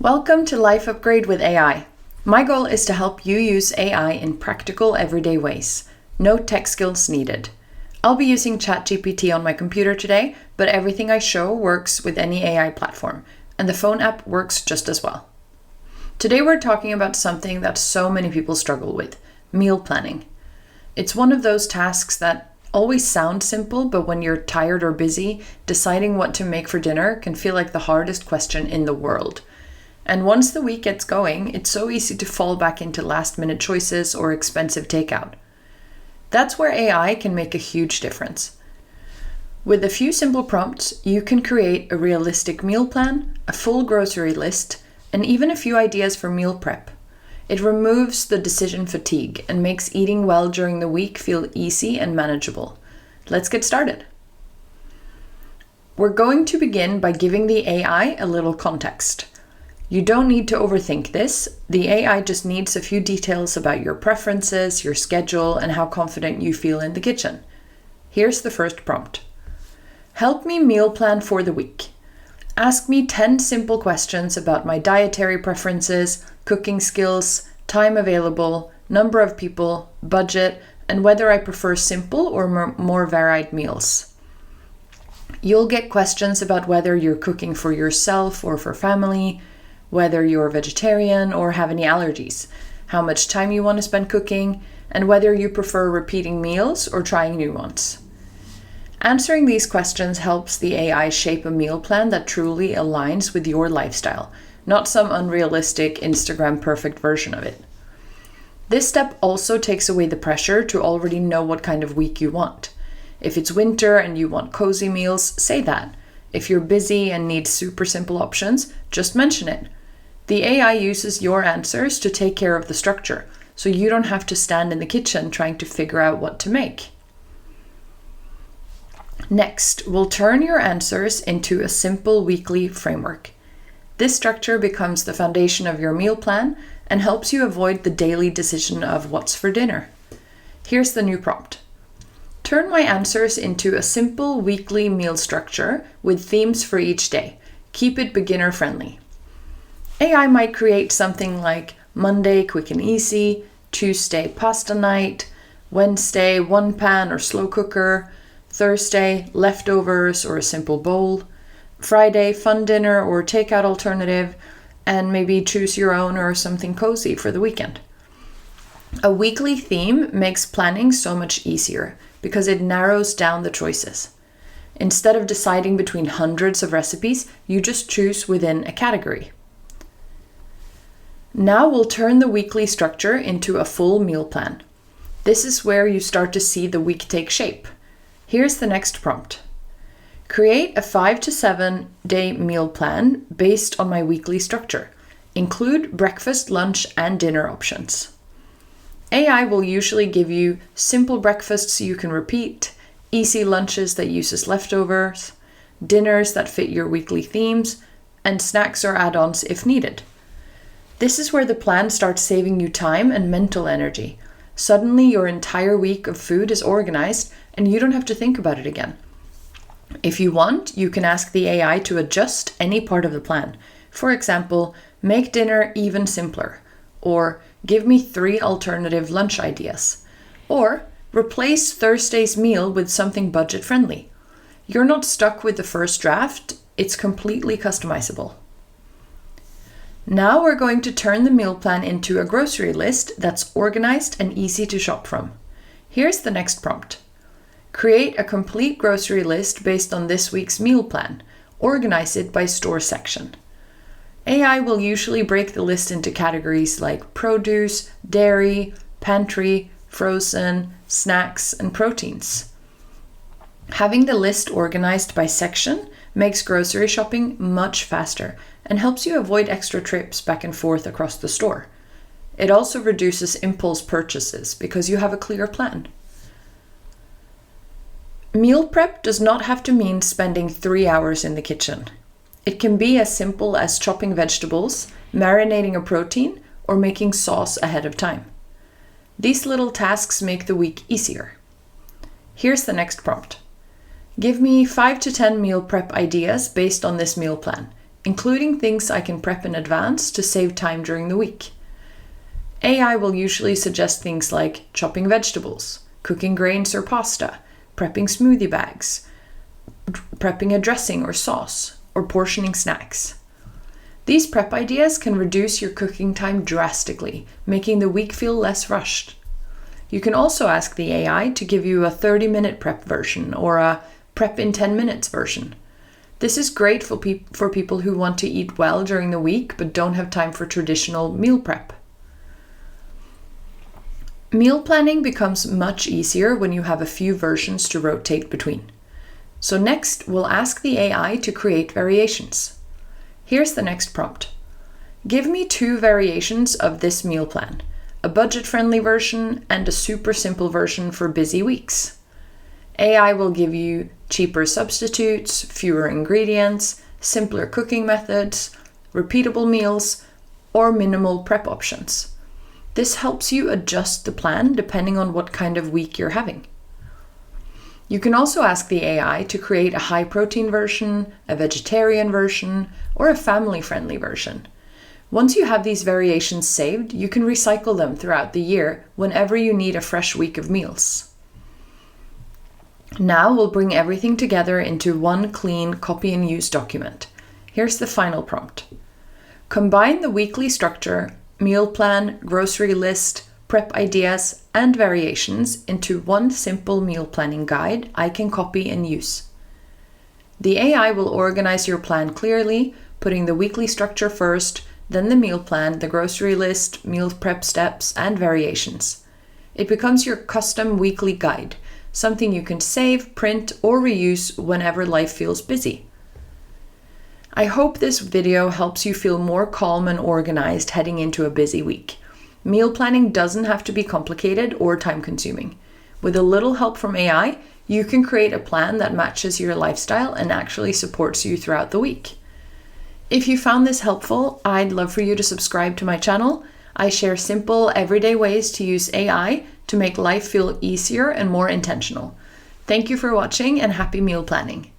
Welcome to Life Upgrade with AI. My goal is to help you use AI in practical, everyday ways. No tech skills needed. I'll be using ChatGPT on my computer today, but everything I show works with any AI platform, and the phone app works just as well. Today we're talking about something that so many people struggle with, meal planning. It's one of those tasks that always sound simple, but when you're tired or busy, deciding what to make for dinner can feel like the hardest question in the world. And once the week gets going, it's so easy to fall back into last-minute choices or expensive takeout. That's where AI can make a huge difference. With a few simple prompts, you can create a realistic meal plan, a full grocery list, and even a few ideas for meal prep. It removes the decision fatigue and makes eating well during the week feel easy and manageable. Let's get started. We're going to begin by giving the AI a little context. You don't need to overthink this. The AI just needs a few details about your preferences, your schedule, and how confident you feel in the kitchen. Here's the first prompt. Help me meal plan for the week. Ask me 10 simple questions about my dietary preferences, cooking skills, time available, number of people, budget, and whether I prefer simple or more varied meals. You'll get questions about whether you're cooking for yourself or for family, whether you're vegetarian or have any allergies, how much time you want to spend cooking, and whether you prefer repeating meals or trying new ones. Answering these questions helps the AI shape a meal plan that truly aligns with your lifestyle, not some unrealistic Instagram perfect version of it. This step also takes away the pressure to already know what kind of week you want. If it's winter and you want cozy meals, say that. If you're busy and need super simple options, just mention it. The AI uses your answers to take care of the structure, so you don't have to stand in the kitchen trying to figure out what to make. Next, we'll turn your answers into a simple weekly framework. This structure becomes the foundation of your meal plan and helps you avoid the daily decision of what's for dinner. Here's the new prompt. Turn my answers into a simple weekly meal structure with themes for each day. Keep it beginner friendly. AI might create something like Monday, quick and easy, Tuesday, pasta night, Wednesday, one pan or slow cooker, Thursday, leftovers or a simple bowl, Friday, fun dinner or takeout alternative, and maybe choose your own or something cozy for the weekend. A weekly theme makes planning so much easier because it narrows down the choices. Instead of deciding between hundreds of recipes, you just choose within a category. Now we'll turn the weekly structure into a full meal plan. This is where you start to see the week take shape. Here's the next prompt. Create a 5 to 7 day meal plan based on my weekly structure. Include breakfast, lunch, and dinner options. AI will usually give you simple breakfasts you can repeat, easy lunches that uses leftovers, dinners that fit your weekly themes, and snacks or add-ons if needed. This is where the plan starts saving you time and mental energy. Suddenly your entire week of food is organized and you don't have to think about it again. If you want, you can ask the AI to adjust any part of the plan. For example, make dinner even simpler, or give me 3 alternative lunch ideas, or replace Thursday's meal with something budget-friendly. You're not stuck with the first draft, it's completely customizable. Now we're going to turn the meal plan into a grocery list that's organized and easy to shop from. Here's the next prompt. Create a complete grocery list based on this week's meal plan. Organize it by store section. AI will usually break the list into categories like produce, dairy, pantry, frozen, snacks, and proteins. Having the list organized by section makes grocery shopping much faster and helps you avoid extra trips back and forth across the store. It also reduces impulse purchases because you have a clear plan. Meal prep does not have to mean spending 3 hours in the kitchen. It can be as simple as chopping vegetables, marinating a protein, or making sauce ahead of time. These little tasks make the week easier. Here's the next prompt. Give me 5 to 10 meal prep ideas based on this meal plan. including things I can prep in advance to save time during the week. AI will usually suggest things like chopping vegetables, cooking grains or pasta, prepping smoothie bags, prepping a dressing or sauce, or portioning snacks. These prep ideas can reduce your cooking time drastically, making the week feel less rushed. You can also ask the AI to give you a 30-minute prep version or a prep in 10 minutes version. This is great for people who want to eat well during the week but don't have time for traditional meal prep. Meal planning becomes much easier when you have a few versions to rotate between. So next, we'll ask the AI to create variations. Here's the next prompt. Give me 2 variations of this meal plan, a budget-friendly version and a super simple version for busy weeks. AI will give you cheaper substitutes, fewer ingredients, simpler cooking methods, repeatable meals, or minimal prep options. This helps you adjust the plan depending on what kind of week you're having. You can also ask the AI to create a high-protein version, a vegetarian version, or a family-friendly version. Once you have these variations saved, you can recycle them throughout the year whenever you need a fresh week of meals. Now we'll bring everything together into one clean copy and use document. Here's the final prompt. Combine the weekly structure, meal plan, grocery list, prep ideas, and variations into one simple meal planning guide I can copy and use. The AI will organize your plan clearly, putting the weekly structure first, then the meal plan, the grocery list, meal prep steps, and variations. It becomes your custom weekly guide, something you can save, print, or reuse whenever life feels busy. I hope this video helps you feel more calm and organized heading into a busy week. Meal planning doesn't have to be complicated or time-consuming. With a little help from AI, you can create a plan that matches your lifestyle and actually supports you throughout the week. If you found this helpful, I'd love for you to subscribe to my channel. I share simple, everyday ways to use AI to make life feel easier and more intentional. Thank you for watching and happy meal planning.